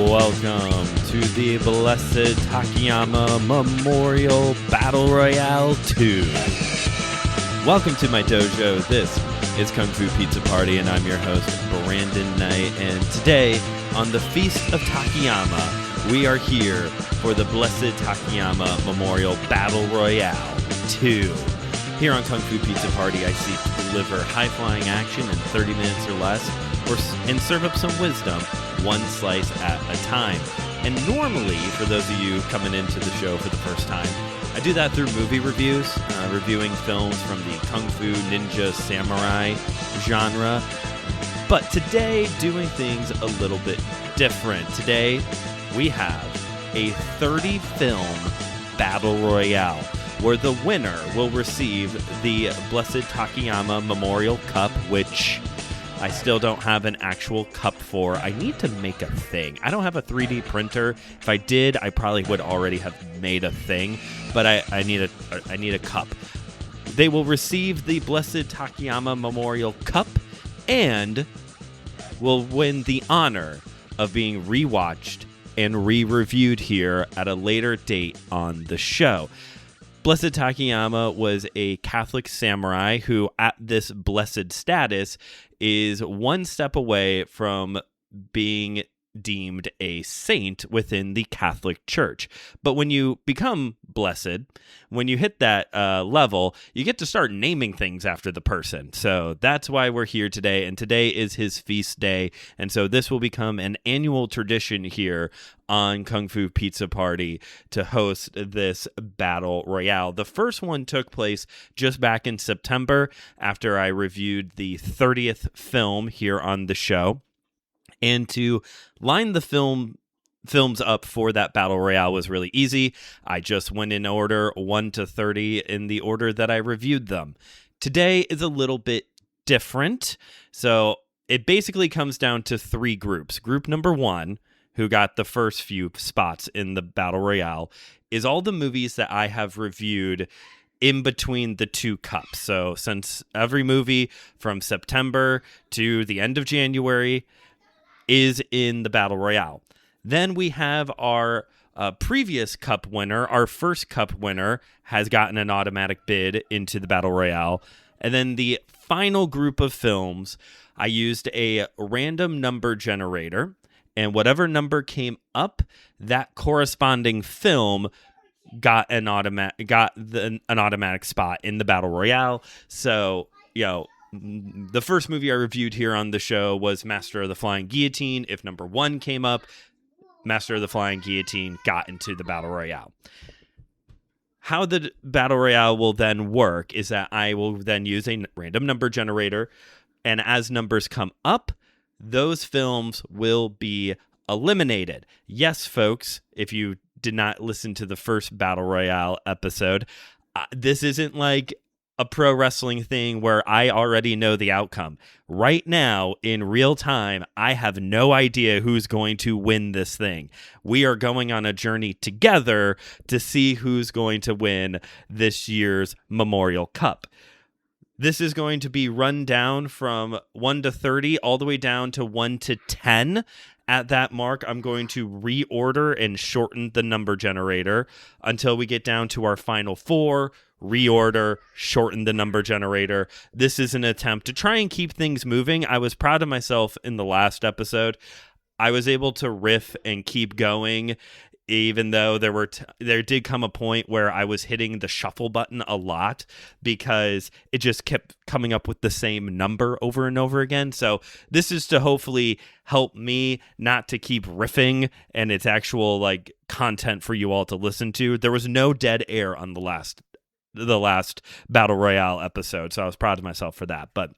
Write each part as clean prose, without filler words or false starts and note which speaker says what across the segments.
Speaker 1: Welcome to the Blessed Takayama Memeorial Battle Royale 2. Welcome to my dojo. This is KungFuPizzaPrty, and I'm your host, Brandon Knight. And today, on the Feast of Takayama, we are here for the Blessed Takayama Memeorial Battle Royale 2. Here on KungFuPizzaPrty, I seek to deliver high-flying action in 30 minutes or less, and serve up some wisdom, one slice at a time. And normally, for those of you coming into the show for the first time, I do that through movie reviews, reviewing films from the Kung Fu, Ninja, Samurai genre. But today, doing things a little bit different. Today, we have a 30-film battle royale, where the winner will receive the Blessed Takayama Memorial Cup, which I still don't have an actual cup for. I need to make a thing. I don't have a 3D printer. If I did, I probably would already have made a thing, but I need a cup. They will receive the Blessed Takayama Memorial Cup and will win the honor of being rewatched and re-reviewed here at a later date on the show. Blessed Takayama was a Catholic samurai who, at this blessed status, is one step away from being deemed a saint within the Catholic Church. But when you become blessed, when you hit that level, you get to start naming things after the person. So that's why we're here today, and today is his feast day. And so this will become an annual tradition here on KungFuPizzaPrty to host this battle royale. The first one took place just back in September after I reviewed the 30th film here on the show. And to line the films up for that battle royale was really easy. I just went in order 1 to 30 in the order that I reviewed them. Today is a little bit different. So it basically comes down to 3 groups. Group number 1, who got the first few spots in the battle royale, is all the movies that I have reviewed in between the 2 cups. So since every movie from September to the end of January is in the battle royale. Then we have our previous cup winner. Our first cup winner has gotten an automatic bid into the battle royale. And then the final group of films, I used a random number generator, and whatever number came up, that corresponding film got an automatic spot in the battle royale. So, the first movie I reviewed here on the show was Master of the Flying Guillotine. If number 1 came up, Master of the Flying Guillotine got into the battle royale. How the battle royale will then work is that I will then use a random number generator, and as numbers come up, those films will be eliminated. Yes, folks, if you did not listen to the first battle royale episode, this isn't like a pro wrestling thing where I already know the outcome. Right now, in real time, I have no idea who's going to win this thing. We are going on a journey together to see who's going to win this year's Memorial Cup. This is going to be run down from 1 to 30 all the way down to 1 to 10. At that mark, I'm going to reorder and shorten the number generator until we get down to our final 4, reorder, shorten the number generator. This is an attempt to try and keep things moving. I was proud of myself in the last episode. I was able to riff and keep going, even though there did come a point where I was hitting the shuffle button a lot because it just kept coming up with the same number over and over again. So this is to hopefully help me not to keep riffing and it's actual content for you all to listen to. There was no dead air on the last Battle Royale episode, so I was proud of myself for that. But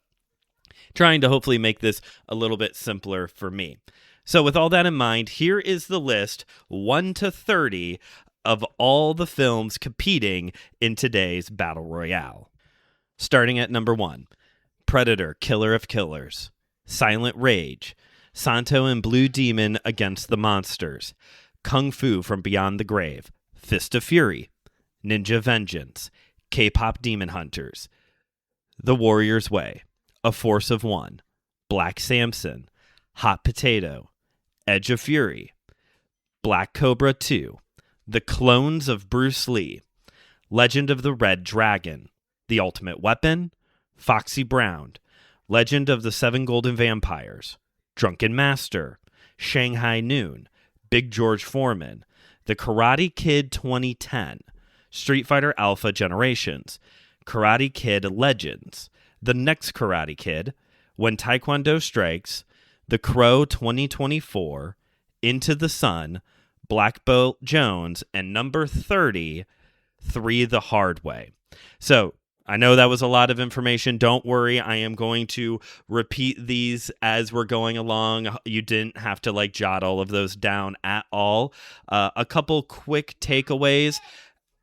Speaker 1: trying to hopefully make this a little bit simpler for me. So with all that in mind, here is the list, 1 to 30, of all the films competing in today's Battle Royale. Starting at number 1, Predator, Killer of Killers, Silent Rage, Santo and Blue Demon Against the Monsters, Kung Fu from Beyond the Grave, Fist of Fury, Ninja Vengeance, K-Pop Demon Hunters, The Warrior's Way, A Force of One, Black Samson, Hot Potato, Edge of Fury, Black Cobra 2, The Clones of Bruce Lee, Legend of the Red Dragon, The Ultimate Weapon, Foxy Brown, Legend of the Seven Golden Vampires, Drunken Master, Shanghai Noon, Big George Foreman, The Karate Kid 2010, Street Fighter Alpha Generations, Karate Kid Legends, The Next Karate Kid, When Taekwondo Strikes, The Crow 2024, Into the Sun, Black Belt Jones, and number 30, 3 the Hard Way. So I know that was a lot of information. Don't worry. I am going to repeat these as we're going along. You didn't have to jot all of those down at all. A couple quick takeaways.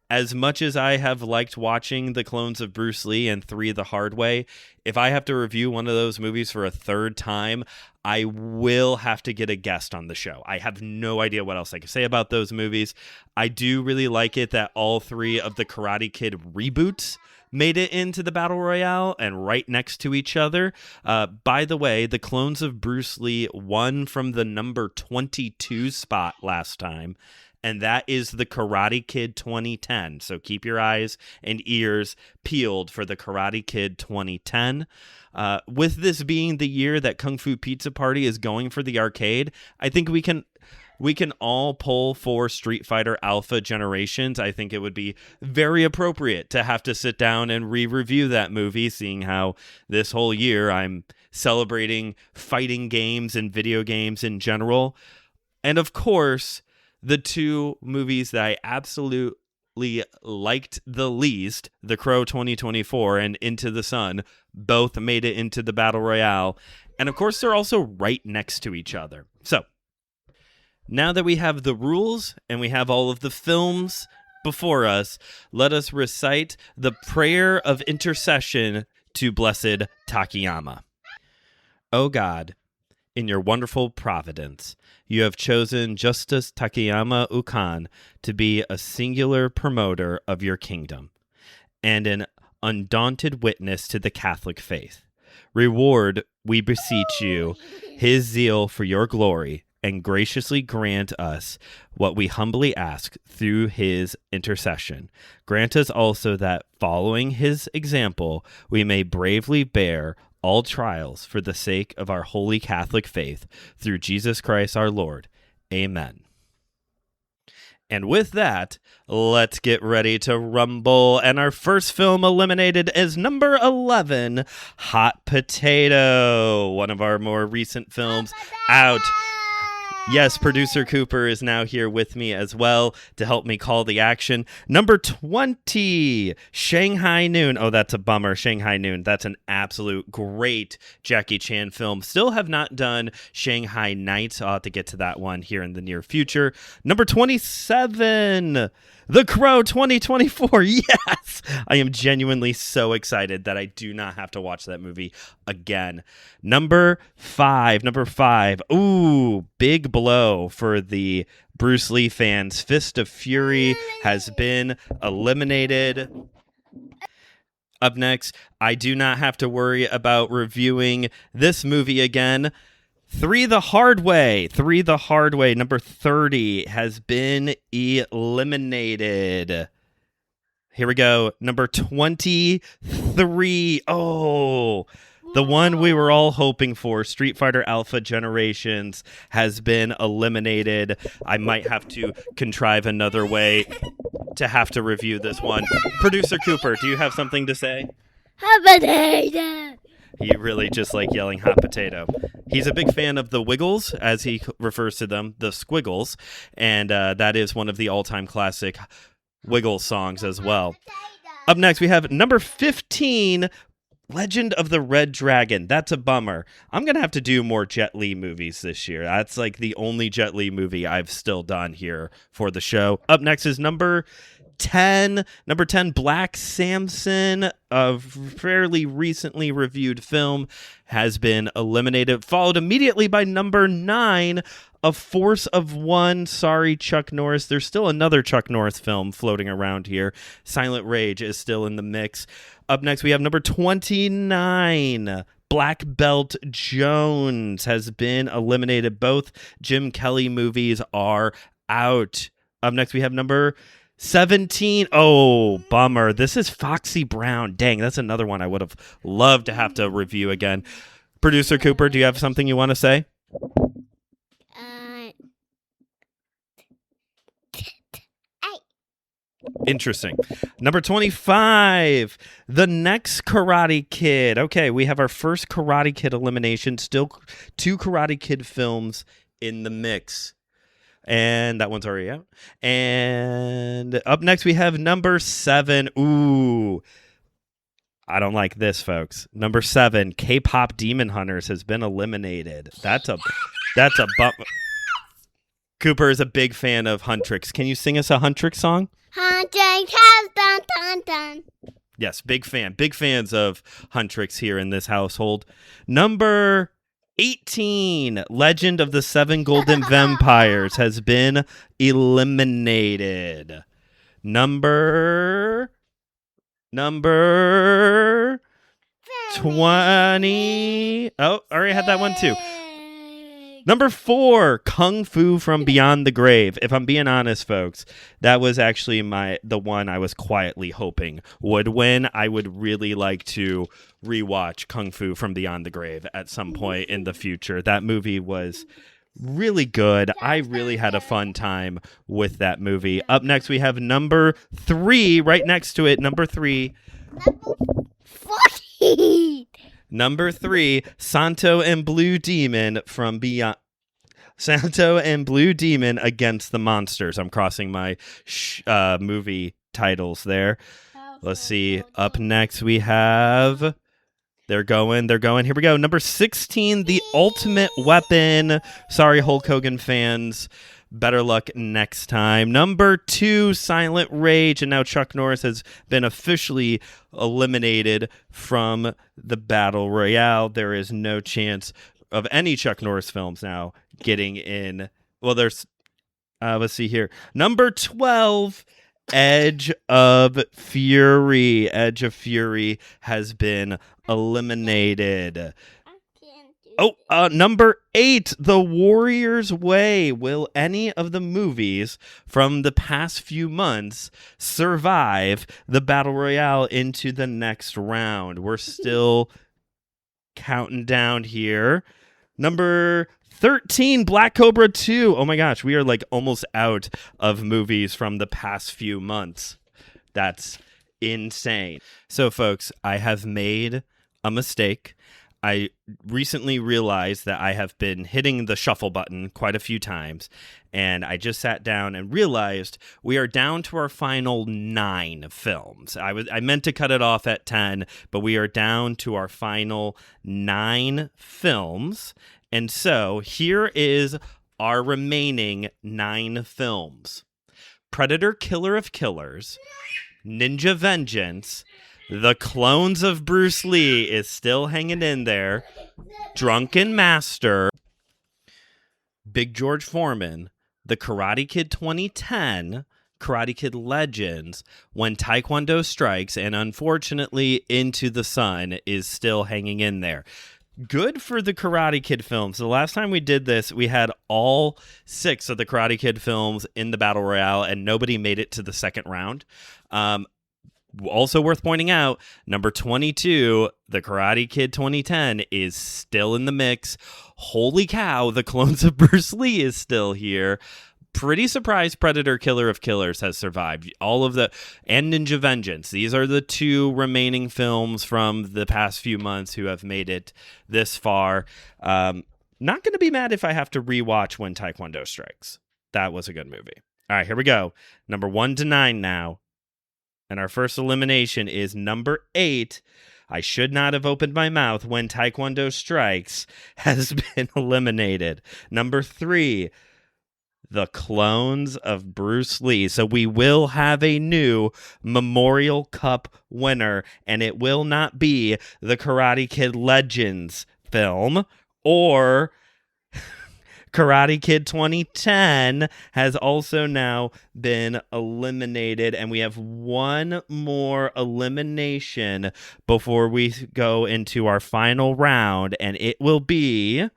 Speaker 1: As much as I have liked watching The Clones of Bruce Lee and 3 the Hard Way, if I have to review one of those movies for a third time, I will have to get a guest on the show. I have no idea what else I can say about those movies. I do really like it that all 3 of the Karate Kid reboots made it into the Battle Royale and right next to each other. By the way, The Clones of Bruce Lee won from the number 22 spot last time, and that is the Karate Kid 2010. So keep your eyes and ears peeled for the Karate Kid 2010. With this being the year that Kung Fu Pizza Party is going for the arcade, I think we can all pull for Street Fighter Alpha Generations. I think it would be very appropriate to have to sit down and re-review that movie, seeing how this whole year I'm celebrating fighting games and video games in general. And of course, the 2 movies that I absolutely liked the least, The Crow 2024 and Into the Sun, both made it into the Battle Royale. And of course, they're also right next to each other. So, now that we have the rules and we have all of the films before us, let us recite the prayer of intercession to Blessed Takayama. O God, in your wonderful providence, you have chosen Justice Takayama Ukan to be a singular promoter of your kingdom and an undaunted witness to the Catholic faith. Reward, we beseech you, his zeal for your glory, and graciously grant us what we humbly ask through his intercession. Grant us also that, following his example, we may bravely bear all trials for the sake of our holy Catholic faith, through Jesus Christ our Lord. Amen. And with that, let's get ready to rumble. And our first film eliminated is number 11, Hot Potato, one of our more recent films out. Yes, producer Cooper is now here with me as well to help me call the action. Number 20, Shanghai Noon. Oh, that's a bummer. Shanghai Noon. That's an absolute great Jackie Chan film. Still have not done Shanghai Nights. I'll have to get to that one here in the near future. Number 27, The Crow 2024. Yes! I am genuinely so excited that I do not have to watch that movie again. Number five. Ooh, big blow for the Bruce Lee fans. Fist of Fury has been eliminated. Up next, I do not have to worry about reviewing this movie again. 3 the Hard Way, number 30, has been eliminated. Here we go, number 23. Oh, the one we were all hoping for, Street Fighter Alpha Generations, has been eliminated. I might have to contrive another way to have to review this one. Producer Cooper, do you have something to say?
Speaker 2: Hot potato!
Speaker 1: He really just like yelling hot potato. He's a big fan of the Wiggles, as he refers to them, the Squiggles, and that is one of the all-time classic Wiggles songs as well. Up next, we have number 15, Legend of the Red Dragon. That's a bummer. I'm going to have to do more Jet Li movies this year. That's like the only Jet Li movie I've still done here for the show. Up next is number 10, Black Samson, a fairly recently reviewed film, has been eliminated, followed immediately by number 9, A Force of One. Sorry, Chuck Norris. There's still another Chuck Norris film floating around here. Silent Rage is still in the mix. Up next, we have number 29, Black Belt Jones, has been eliminated. Both Jim Kelly movies are out. Up next, we have number 17. Oh, bummer. This is Foxy Brown. Dang, that's another one I would have loved to have to review again. Producer Cooper, do you have something you want to say? Interesting. Number 25, The Next Karate Kid. Okay, we have our first Karate Kid elimination. Still 2 Karate Kid films in the mix. And that one's already out. And up next, we have number 7. Ooh, I don't like this, folks. Number 7, K-pop Demon Hunters has been eliminated. That's a bump. Cooper is a big fan of Huntrix. Can you sing us a Huntrix song?
Speaker 2: Huntrix has dun.
Speaker 1: Yes, big fan. Big fans of Huntrix here in this household. Number 18, Legend of the 7 Golden Vampires has been eliminated. Number 20. Oh, I already had that one too. Number 4, Kung Fu from Beyond the Grave. If I'm being honest, folks, that was actually the one I was quietly hoping would win. I would really like to rewatch Kung Fu from Beyond the Grave at some point in the future. That movie was really good. I really had a fun time with that movie. Up next, we have number 3, right next to it, number 3.
Speaker 2: Number 14.
Speaker 1: Number 3, Santo and Blue Demon from Beyond. Santo and Blue Demon Against the Monsters. I'm crossing my movie titles there. Let's see. Up next, we have. They're going. Here we go. Number 16, The Ultimate Weapon. Sorry, Hulk Hogan fans. Better luck next time. Number 2, Silent Rage. And now Chuck Norris has been officially eliminated from the Battle Royale. There is no chance of any Chuck Norris films now getting in. Well, there's, let's see here. Number 12, Edge of Fury. Edge of Fury has been eliminated. Number 8, The Warrior's Way. Will any of the movies from the past few months survive the Battle Royale into the next round? We're still counting down here. Number 13, Black Cobra 2. Oh my gosh, we are like almost out of movies from the past few months. That's insane. So, folks, I have made a mistake. I recently realized that I have been hitting the shuffle button quite a few times, and I just sat down and realized we are down to our final 9 films. I meant to cut it off at 10, but we are down to our final 9 films, and so here is our remaining 9 films. Predator Killer of Killers, Ninja Vengeance, The Clones of Bruce Lee is still hanging in there. Drunken Master, Big George Foreman, The Karate Kid 2010, Karate Kid Legends, When Taekwondo Strikes, and unfortunately Into the Sun is still hanging in there. Good for the Karate Kid films. The last time we did this, we had all 6 of the Karate Kid films in the Battle Royale, and nobody made it to the second round. Also worth pointing out, number 22, The Karate Kid 2010 is still in the mix. Holy cow, The Clones of Bruce Lee is still here. Pretty surprised Predator Killer of Killers has survived. And Ninja Vengeance. These are the 2 remaining films from the past few months who have made it this far. Not going to be mad if I have to rewatch When Taekwondo Strikes. That was a good movie. All right, here we go. Number 1 to 9 now. And our first elimination is number 8. I should not have opened my mouth. When Taekwondo Strikes has been eliminated. Number 3, The Clones of Bruce Lee. So we will have a new Memorial Cup winner, and it will not be the Karate Kid Legends film or Karate Kid 2010 has also now been eliminated, and we have one more elimination before we go into our final round, and it will be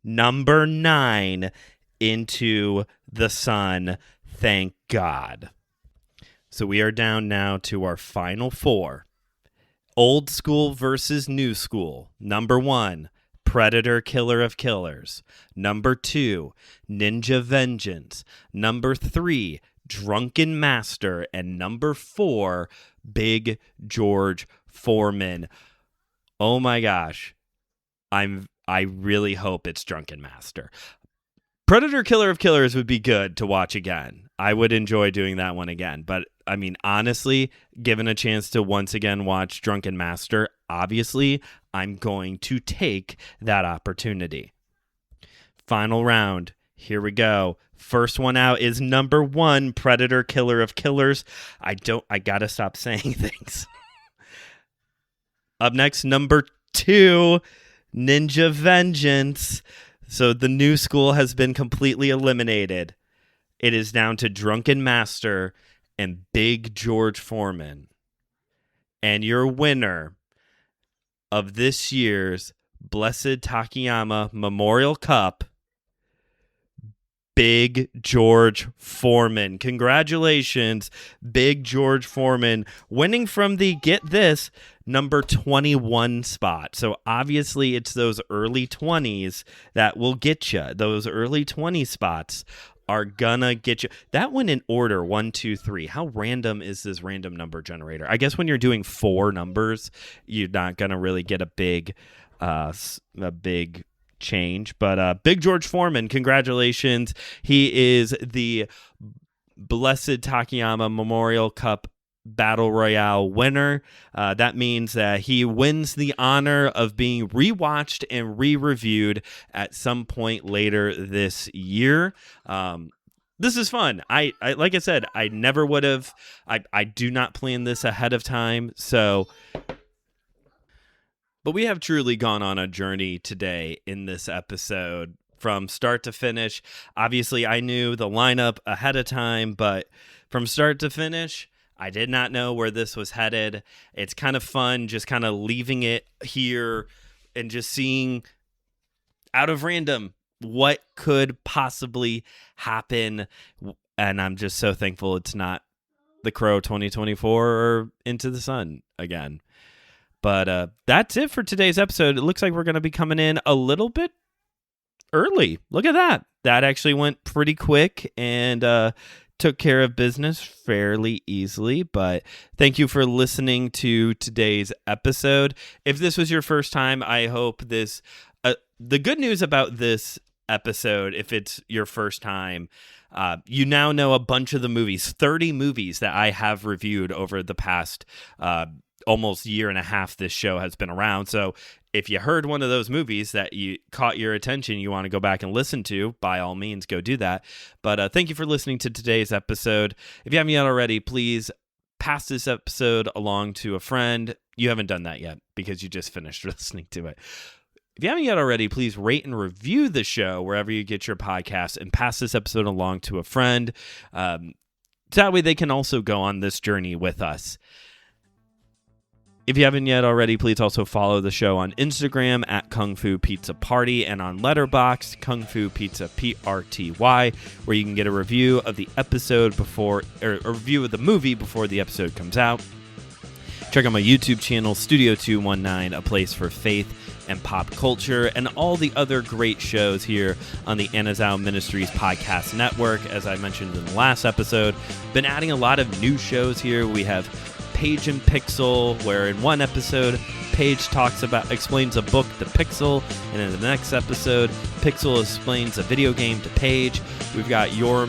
Speaker 1: number 9, into the sun. Thank God. So we are down now to our final four. Old school versus new school. Number 1, Predator Killer of Killers. Number 2, Ninja Vengeance. Number 3, Drunken Master. And number 4, Big George Foreman. Oh my gosh. I really hope it's Drunken Master. Predator Killer of Killers would be good to watch again. I would enjoy doing that one again. But, I mean, honestly, given a chance to once again watch Drunken Master, obviously, I'm going to take that opportunity. Final round. Here we go. First one out is number 1, Predator Killer of Killers. I gotta stop saying things. Up next, number 2, Ninja Vengeance. So the new school has been completely eliminated. It is down to Drunken Master and Big George Foreman. And your winner of this year's Blessed Takayama Memorial Cup, Big George Foreman. Congratulations, Big George Foreman, winning from the, get this, number 21 spot. So obviously it's those early 20s that will get you. Those early 20 spots are gonna get you. That went in order 1, 2, 3. How random is this random number generator? I guess when you're doing 4 numbers, you're not gonna really get a big change. But Big George Foreman, congratulations. He is the Blessed Takayama Memorial Cup Battle Royale winner. That means that he wins the honor of being rewatched and re-reviewed at some point later this year. This is fun. I like I said, I never would have. I do not plan this ahead of time. So, but we have truly gone on a journey today in this episode from start to finish. Obviously, I knew the lineup ahead of time, but from start to finish, I did not know where this was headed. It's kind of fun just kind of leaving it here and just seeing out of random what could possibly happen. And I'm just so thankful it's not The Crow 2024 or Into the Sun again. But that's it for today's episode. It looks like we're going to be coming in a little bit early. Look at that. That actually went pretty quick and took care of business fairly easily. But thank you for listening to today's episode. If this was your first time, I hope this... the good news about this episode, if it's your first time, you now know a bunch of the movies, 30 movies that I have reviewed over the past almost year and a half this show has been around. So if you heard one of those movies that you caught your attention, you want to go back and listen to, by all means, go do that. But thank you for listening to today's episode. If you haven't yet already, please pass this episode along to a friend. You haven't done that yet because you just finished listening to it. If you haven't yet already, please rate and review the show wherever you get your podcasts and pass this episode along to a friend. That way they can also go on this journey with us. If you haven't yet already, please also follow the show on Instagram at KungFuPizzaPrty and on Letterboxd, KungFuPizzaPrty, where you can get a review of the episode before, or a review of the movie before the episode comes out. Check out my YouTube channel, Studio 219, a place for faith and pop culture, and all the other great shows here on the Anazao Ministries podcast network. As I mentioned in the last episode, been adding a lot of new shows here. We have Page and Pixel, where in one episode, Page explains a book to Pixel, and in the next episode, Pixel explains a video game to Page. We've got Your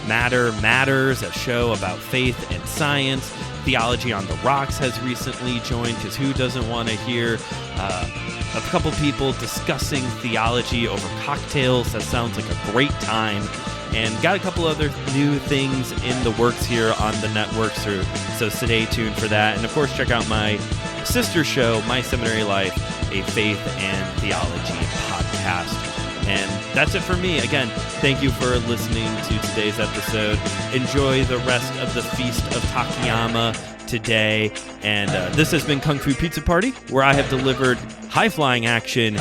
Speaker 1: Matter Matters, a show about faith and science. Theology on the Rocks has recently joined, because who doesn't want to hear a couple people discussing theology over cocktails? That sounds like a great time. And got a couple other new things in the works here on the network, so stay tuned for that. And of course, check out my sister show, My Seminary Life, a faith and theology podcast. And that's it for me. Again, thank you for listening to today's episode. Enjoy the rest of the Feast of Takayama today. And this has been Kung Fu Pizza Party, where I have delivered high-flying action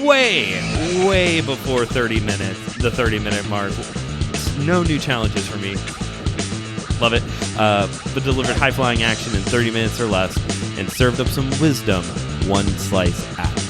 Speaker 1: way before 30 minutes, the 30-minute mark. No new challenges for me. Love it. But delivered high-flying action in 30 minutes or less and served up some wisdom one slice at